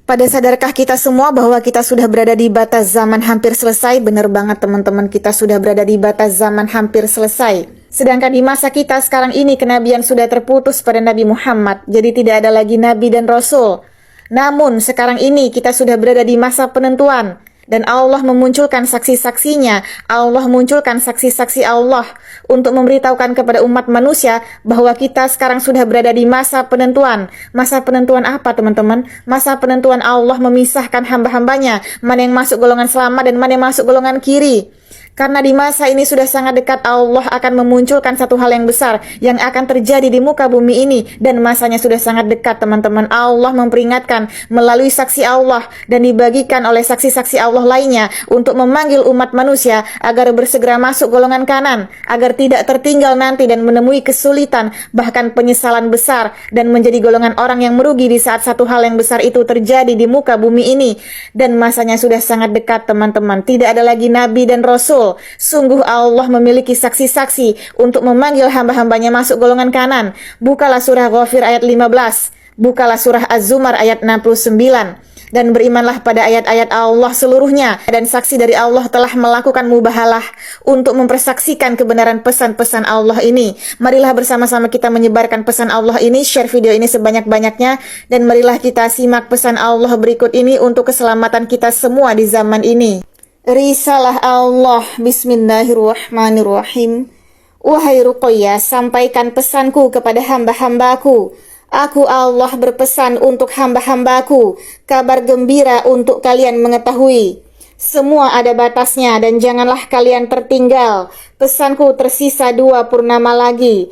Pada sadarkah kita semua bahwa kita sudah berada di batas zaman hampir selesai? Benar banget teman-teman, kita sudah berada di batas zaman hampir selesai. Sedangkan di masa kita sekarang ini kenabian sudah terputus pada Nabi Muhammad. Jadi tidak ada lagi Nabi dan Rasul. Namun sekarang ini kita sudah berada di masa penentuan. Dan Allah memunculkan saksi-saksinya, Allah munculkan saksi-saksi Allah untuk memberitahukan kepada umat manusia bahwa kita sekarang sudah berada di masa penentuan. Masa penentuan apa teman-teman? Masa penentuan Allah memisahkan hamba-hambanya, mana yang masuk golongan selamat dan mana yang masuk golongan kiri. Karena di masa ini sudah sangat dekat, Allah akan memunculkan satu hal yang besar yang akan terjadi di muka bumi ini. Dan masanya sudah sangat dekat teman-teman. Allah memperingatkan melalui saksi Allah dan dibagikan oleh saksi-saksi Allah lainnya untuk memanggil umat manusia agar bersegera masuk golongan kanan, agar tidak tertinggal nanti dan menemui kesulitan, bahkan penyesalan besar, dan menjadi golongan orang yang merugi di saat satu hal yang besar itu terjadi di muka bumi ini. Dan masanya sudah sangat dekat teman-teman. Tidak ada lagi Nabi dan Rasul. Sungguh Allah memiliki saksi-saksi untuk memanggil hamba-hambanya masuk golongan kanan. Bukalah surah Ghafir ayat 15. Bukalah surah Az-Zumar ayat 69. Dan berimanlah pada ayat-ayat Allah seluruhnya. Dan saksi dari Allah telah melakukan mubahalah untuk mempersaksikan kebenaran pesan-pesan Allah ini. Marilah bersama-sama kita menyebarkan pesan Allah ini. Share video ini sebanyak-banyaknya. Dan marilah kita simak pesan Allah berikut ini untuk keselamatan kita semua di zaman ini. Risalah Allah. Bismillahirrahmanirrahim. Wahai Ruqayyah, sampaikan pesanku kepada hamba-hambaku. Aku Allah berpesan untuk hamba-hambaku, kabar gembira untuk kalian mengetahui. Semua ada batasnya dan janganlah kalian tertinggal. Pesanku tersisa 2 purnama lagi.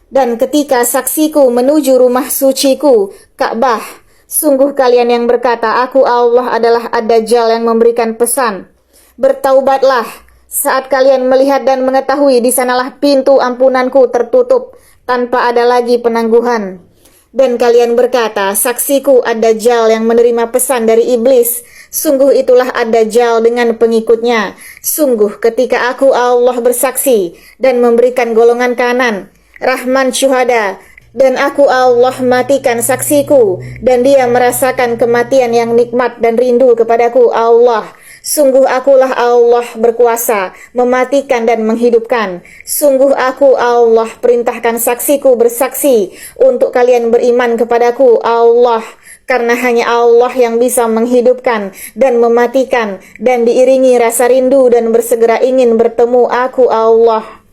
Dan ketika saksiku menuju rumah suciku, Ka'bah, sungguh kalian yang berkata, aku Allah adalah Ad-Dajjal yang memberikan pesan. Bertaubatlah, saat kalian melihat dan mengetahui di sanalah pintu ampunanku tertutup, tanpa ada lagi penangguhan. Dan kalian berkata, saksiku Ad-Dajjal yang menerima pesan dari iblis. Sungguh itulah Ad-Dajjal dengan pengikutnya. Sungguh ketika aku Allah bersaksi dan memberikan golongan kanan, Rahman syuhada, dan aku Allah matikan saksiku, dan dia merasakan kematian yang nikmat dan rindu kepadaku Allah. Sungguh akulah Allah berkuasa mematikan dan menghidupkan. Sungguh aku Allah perintahkan saksiku bersaksi untuk kalian beriman kepadaku Allah. Karena hanya Allah yang bisa menghidupkan dan mematikan, dan diiringi rasa rindu dan bersegera ingin bertemu aku Allah.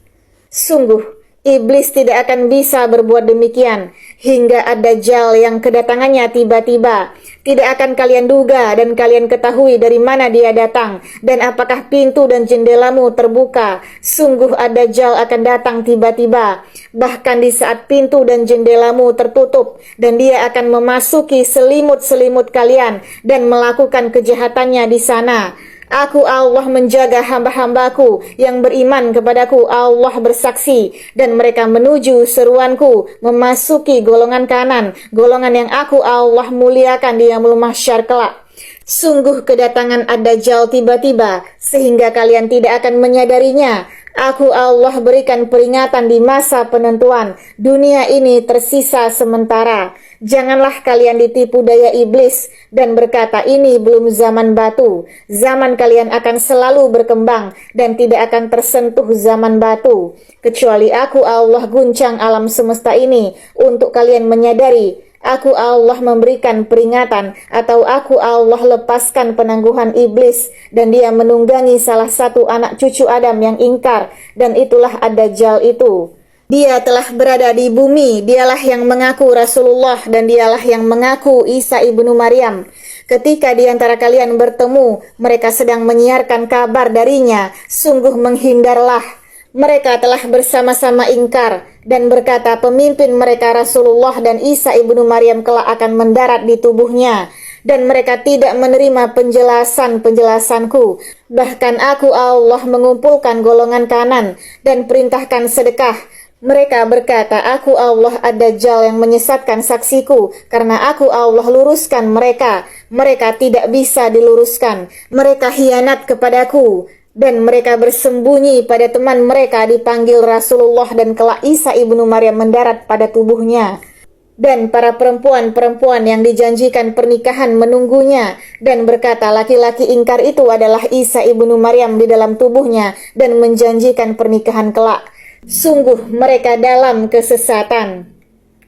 Sungguh iblis tidak akan bisa berbuat demikian hingga Ad-Dajjal yang kedatangannya tiba-tiba. Tidak akan kalian duga dan kalian ketahui dari mana dia datang dan apakah pintu dan jendelamu terbuka. Sungguh Ad-Dajjal akan datang tiba-tiba, bahkan di saat pintu dan jendelamu tertutup, dan dia akan memasuki selimut-selimut kalian dan melakukan kejahatannya di sana. Aku Allah menjaga hamba-hambaku yang beriman kepadaku. Allah bersaksi dan mereka menuju seruanku, memasuki golongan kanan, golongan yang aku Allah muliakan di yaumul mahsyar kelak. Sungguh kedatangan Ad-Dajjal tiba-tiba sehingga kalian tidak akan menyadarinya. Aku Allah berikan peringatan di masa penentuan. Dunia ini tersisa sementara. Janganlah kalian ditipu daya iblis dan berkata ini belum zaman batu. Zaman kalian akan selalu berkembang dan tidak akan tersentuh zaman batu. Kecuali aku Allah guncang alam semesta ini untuk kalian menyadari. Aku Allah memberikan peringatan atau aku Allah lepaskan penangguhan iblis dan dia menunggangi salah satu anak cucu Adam yang ingkar, dan itulah Ad-Dajjal itu. Dia telah berada di bumi, dialah yang mengaku Rasulullah dan dialah yang mengaku Isa ibnu Maryam. Ketika di antara kalian bertemu, mereka sedang menyiarkan kabar darinya, sungguh menghindarlah. Mereka telah bersama-sama ingkar dan berkata pemimpin mereka Rasulullah dan Isa ibnu Maryam kelak akan mendarat di tubuhnya. Dan mereka tidak menerima penjelasan-penjelasanku. Bahkan aku Allah mengumpulkan golongan kanan dan perintahkan sedekah. Mereka berkata, aku Allah Ad-Dajjal yang menyesatkan saksiku, karena aku Allah luruskan mereka. Mereka tidak bisa diluruskan. Mereka khianat kepadaku. Dan mereka bersembunyi pada teman mereka dipanggil Rasulullah dan kelak Isa ibnu Maryam mendarat pada tubuhnya. Dan para perempuan-perempuan yang dijanjikan pernikahan menunggunya, dan berkata laki-laki ingkar itu adalah Isa ibnu Maryam di dalam tubuhnya, dan menjanjikan pernikahan kelak. Sungguh mereka dalam kesesatan.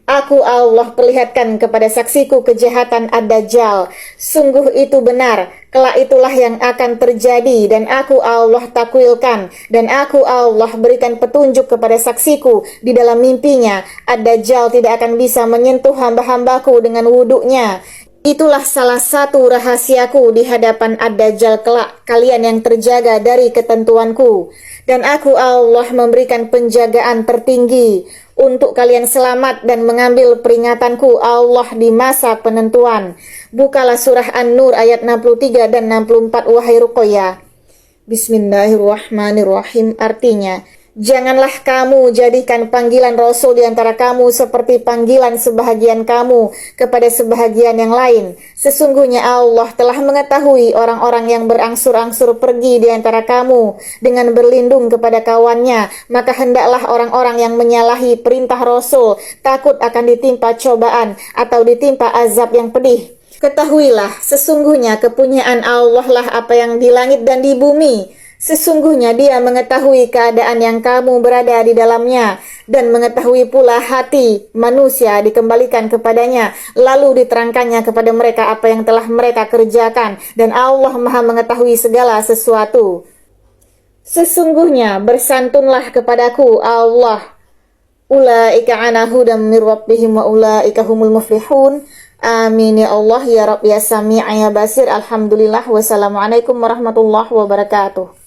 Aku Allah perlihatkan kepada saksiku kejahatan Ad-Dajjal. Sungguh itu benar, kelak itulah yang akan terjadi, dan aku Allah takwilkan, dan aku Allah berikan petunjuk kepada saksiku di dalam mimpinya. Ad-Dajjal tidak akan bisa menyentuh hamba-hambaku dengan wuduknya. Itulah salah satu rahasiaku di hadapan Ad-Dajjal kelak, kalian yang terjaga dari ketentuanku. Dan aku Allah memberikan penjagaan tertinggi untuk kalian selamat dan mengambil peringatanku Allah di masa penentuan. Bukalah surah An-Nur ayat 63 dan 64 wahai Ruqayyah. Bismillahirrahmanirrahim. Artinya, janganlah kamu jadikan panggilan Rasul di antara kamu seperti panggilan sebahagian kamu kepada sebahagian yang lain. Sesungguhnya Allah telah mengetahui orang-orang yang berangsur-angsur pergi di antara kamu dengan berlindung kepada kawannya. Maka hendaklah orang-orang yang menyalahi perintah Rasul takut akan ditimpa cobaan atau ditimpa azab yang pedih. Ketahuilah, sesungguhnya kepunyaan Allah lah apa yang di langit dan di bumi. Sesungguhnya Dia mengetahui keadaan yang kamu berada di dalamnya, dan mengetahui pula hati manusia dikembalikan kepadanya, lalu diterangkannya kepada mereka apa yang telah mereka kerjakan, dan Allah Maha mengetahui segala sesuatu. Sesungguhnya bersantunlah kepadaku Allah. Ulaika ala hudam mir rabbihim wa ulaika humul muflihun. Amin ya Allah ya Rabb ya Sami' ya Basir. Alhamdulillah. Wassalamualaikum warahmatullahi wabarakatuh.